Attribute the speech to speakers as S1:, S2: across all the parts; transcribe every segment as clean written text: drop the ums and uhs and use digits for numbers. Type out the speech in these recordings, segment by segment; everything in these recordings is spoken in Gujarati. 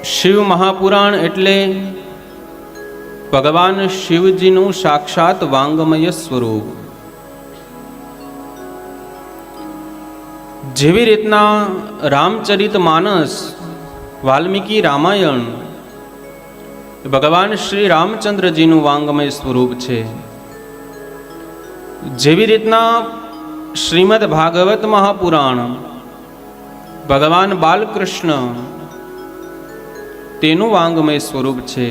S1: શિવ મહાપુરાણ એટલે ભગવાન શિવજીનું સાક્ષાત વાંગમય સ્વરૂપ. જેવી રીતના રામચરિત માનસ, વાલ્મીકી રામાયણ ભગવાન શ્રી રામચંદ્રજીનું વાંગમય સ્વરૂપ છે, જેવી રીતના શ્રીમદ ભાગવત મહાપુરાણ ભગવાન બાલકૃષ્ણ તેનું વાંગમય સ્વરૂપ છે,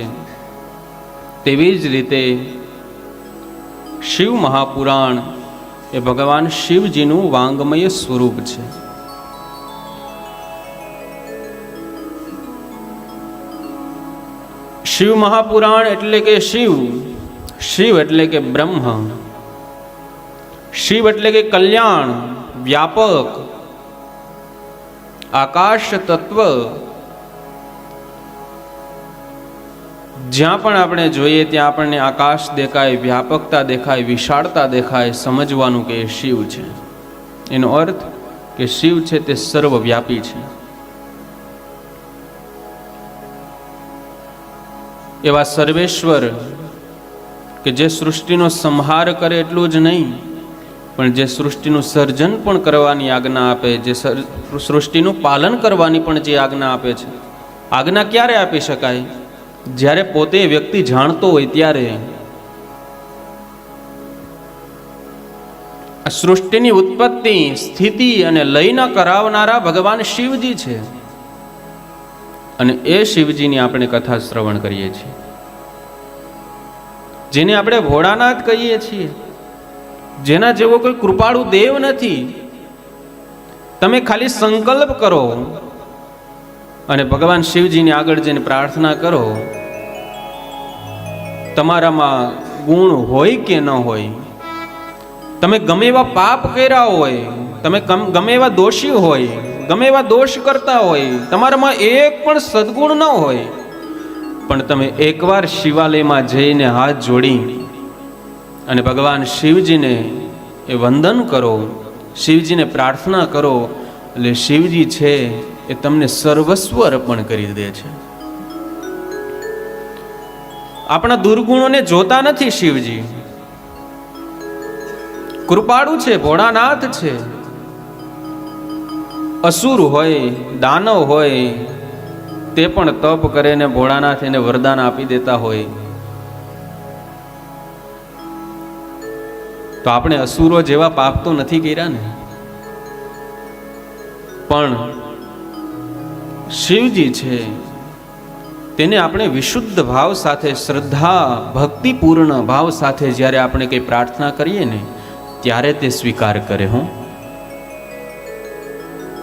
S1: તેવી જ રીતે શિવ મહાપુરાણ એ ભગવાન શિવજીનું વાંગમય સ્વરૂપ છે. શિવ મહાપુરાણ એટલે કે શિવ, શિવ એટલે કે બ્રહ્મ, શિવ એટલે કે કલ્યાણ, વ્યાપક, આકાશ તત્વ. જ્યાં પણ આપણે જોઈએ ત્યાં આપણને આકાશ દેખાય, વ્યાપકતા દેખાય, વિશાળતા દેખાય, સમજવાનું કે એ શિવ છે. એનો અર્થ કે શિવ છે તે સર્વવ્યાપી છે. એવા સર્વેશ્વર કે જે સૃષ્ટિનો સંહાર કરે એટલું જ નહીં, પણ જે સૃષ્ટિનું સર્જન પણ કરવાની આજ્ઞા આપે, જે સૃષ્ટિનું પાલન કરવાની પણ જે આજ્ઞા આપે છે. આજ્ઞા ક્યારે આપી શકાય? જ્યારે પોતે વ્યક્તિ જાણતો હોય ત્યારે. આ સૃષ્ટિની ઉત્પત્તિ, સ્થિતિ અને લયના કરાવનારા ભગવાન શિવજી છે. અને એ શિવજીની આપણે કથા શ્રવણ કરીએ છીએ, જેને આપણે ભોળાનાથ કહીએ છીએ, જેના જેવો કોઈ કૃપાળુ દેવ નથી. તમે ખાલી સંકલ્પ કરો અને ભગવાન શિવજીની આગળ જઈને પ્રાર્થના કરો. તમારામાં ગુણ હોય કે ન હોય, તમે ગમે એવા પાપ કર્યા હોય, તમે ગમે એવા દોષી હોય, ગમે એવા દોષ કરતા હોય, તમારામાં એક પણ સદગુણ ન હોય, પણ તમે એકવાર શિવાલયમાં જઈને હાથ જોડી અને ભગવાન શિવજીને એ વંદન કરો, શિવજીને પ્રાર્થના કરો, એટલે શિવજી છે એ તમને સર્વસ્વ અર્પણ કરી દે છે. આપણા દુર્ગુણોને જોતા નથી શિવજી. કૃપાળુ છે, ભોળાનાથ છે. અસુર હોય, દાનવ હોય, તે પણ તપ કરે ને ભોળાનાથ એને વરદાન આપી દેતા હોય. તો આપણે અસુરો જેવા પાપ તો નથી કર્યા ને, પણ શિવજી છે તેને આપણે વિશુદ્ધ ભાવ સાથે, શ્રદ્ધા ભક્તિપૂર્ણ ભાવ સાથે જ્યારે આપણે કંઈ પ્રાર્થના કરીએ ને ત્યારે તે સ્વીકાર કરે. હું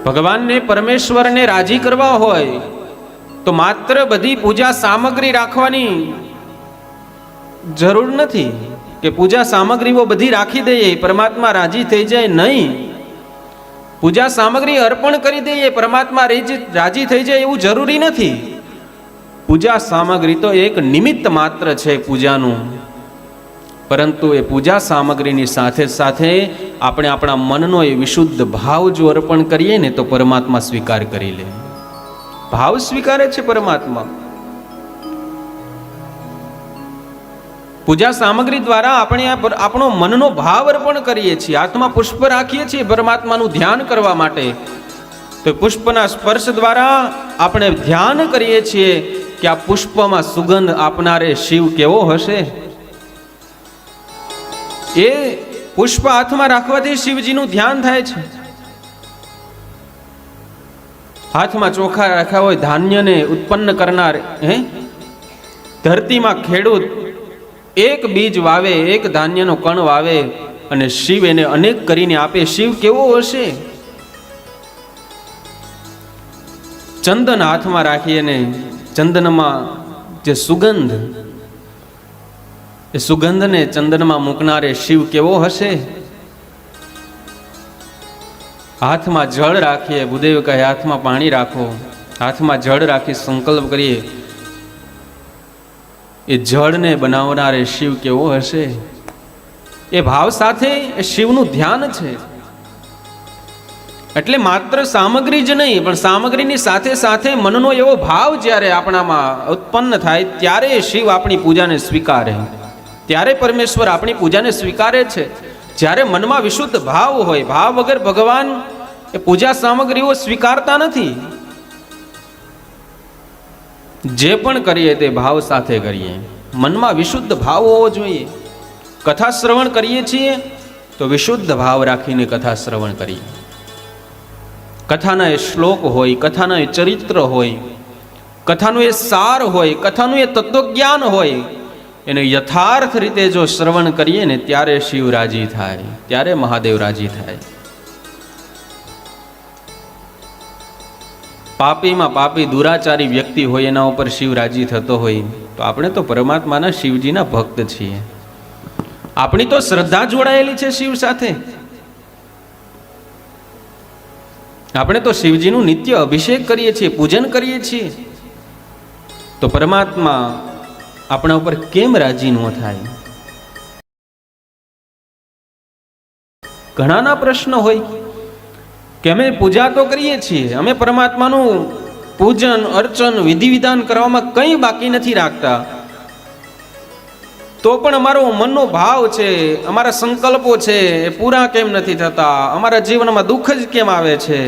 S1: ભગવાનને, પરમેશ્વરને રાજી કરવા હોય તો માત્ર બધી પૂજા સામગ્રી રાખવાની જરૂર નથી કે પૂજા સામગ્રીઓ બધી રાખી દઈએ, પરમાત્મા રાજી થઈ જાય. નહીં, પૂજા સામગ્રી અર્પણ કરી દઈએ, પરમાત્મા રાજી થઈ જાય એવું જરૂરી નથી. પૂજા સામગ્રી તો એક નિમિત્ત માત્ર છે પૂજાનું, પરંતુ એ પૂજા સામગ્રીની સાથે સાથે આપણે આપણા મનનો એ વિશુદ્ધ ભાવ જો અર્પણ કરીએ ને તો પરમાત્મા સ્વીકાર કરી લે. ભાવ સ્વીકારે છે પરમાત્મા. પૂજા સામગ્રી દ્વારા આપણે આપણો મનનો ભાવ અર્પણ કરીએ છીએ. હાથમાં પુષ્પ રાખીએ છીએ પરમાત્માનું ધ્યાન કરવા માટે, તો પુષ્પના સ્પર્શ દ્વારા આપણે ધ્યાન કરીએ છીએ કે આ પુષ્પમાં સુગંધ આપનારે શિવ કેવો હશે. એ પુષ્પ હાથમાં રાખવાથી શિવજીનું ધ્યાન થાય છે. હાથમાં ચોખા રાખ્યા હોય, ધાન્યને ઉત્પન્ન કરનાર, ધરતીમાં ખેડૂત એક બીજ વાવે, એક ધાન્યનો કણ વાવે અને શિવ એને અનેક કરીને આપે. શિવ કેવો હશે? ચંદન હાથમાં રાખી અને ચંદનમાં જે સુગંધ, એ સુગંધને ચંદનમાં મૂકનારે શિવ કેવો હશે? હાથમાં જળ રાખીએ, ભૂદેવ કહે હાથમાં પાણી રાખો, હાથમાં જળ રાખી સંકલ્પ કરીએ, એ જળને બનાવનારે શિવ કેવો હશે? એ ભાવ સાથે એ શિવનું ધ્યાન છે. એટલે માત્ર સામગ્રી જ નહીં, પણ સામગ્રીની સાથે સાથે મનનો એવો ભાવ જ્યારે આપણામાં ઉત્પન્ન થાય ત્યારે શિવ આપણી પૂજાને સ્વીકારે, ત્યારે પરમેશ્વર આપણી પૂજાને સ્વીકારે છે. જ્યારે મનમાં વિશુદ્ધ ભાવ હોય, ભાવ વગર ભગવાન એ પૂજા સામગ્રીઓ સ્વીકારતા નથી. જે પણ કરીએ તે ભાવ સાથે કરીએ, મનમાં વિશુદ્ધ ભાવ હોવો જોઈએ. કથા શ્રવણ કરીએ છીએ તો વિશુદ્ધ ભાવ રાખીને કથા શ્રવણ કરીએ. કથાના એ શ્લોક હોય, કથાના એ ચરિત્ર હોય, કથાનું એ સાર હોય, કથાનું એ તત્વજ્ઞાન હોય, એને યથાર્થ રીતે જો શ્રવણ કરીએ ને ત્યારે શિવ રાજી થાય, ત્યારે મહાદેવ રાજી થાય. પાપીમાં પાપી દુરાચારી વ્યક્તિ હોય એના ઉપર શિવ રાજી થતો હોય તો આપણે તો પરમાત્માના શિવજીના ભક્ત છીએ. આપણી તો શ્રદ્ધા જોડાયેલી છે શિવ સાથે. આપણે તો શિવજીનું નિત્ય અભિષેક કરીએ છીએ, પૂજન કરીએ છીએ, તો પરમાત્મા આપણા ઉપર કેમ રાજી ન થાય? ઘણાના પ્રશ્ન હોય કે અમે પૂજા તો કરીએ છીએ, અમે પરમાત્માનું પૂજન અર્ચન વિધિ વિધાન કરવામાં કંઈ બાકી નથી રાખતા, તો પણ અમારો મનનો ભાવ છે, અમારા સંકલ્પો છે એ પૂરા કેમ નથી થતા, અમારા જીવનમાં દુઃખ જ કેમ આવે છે?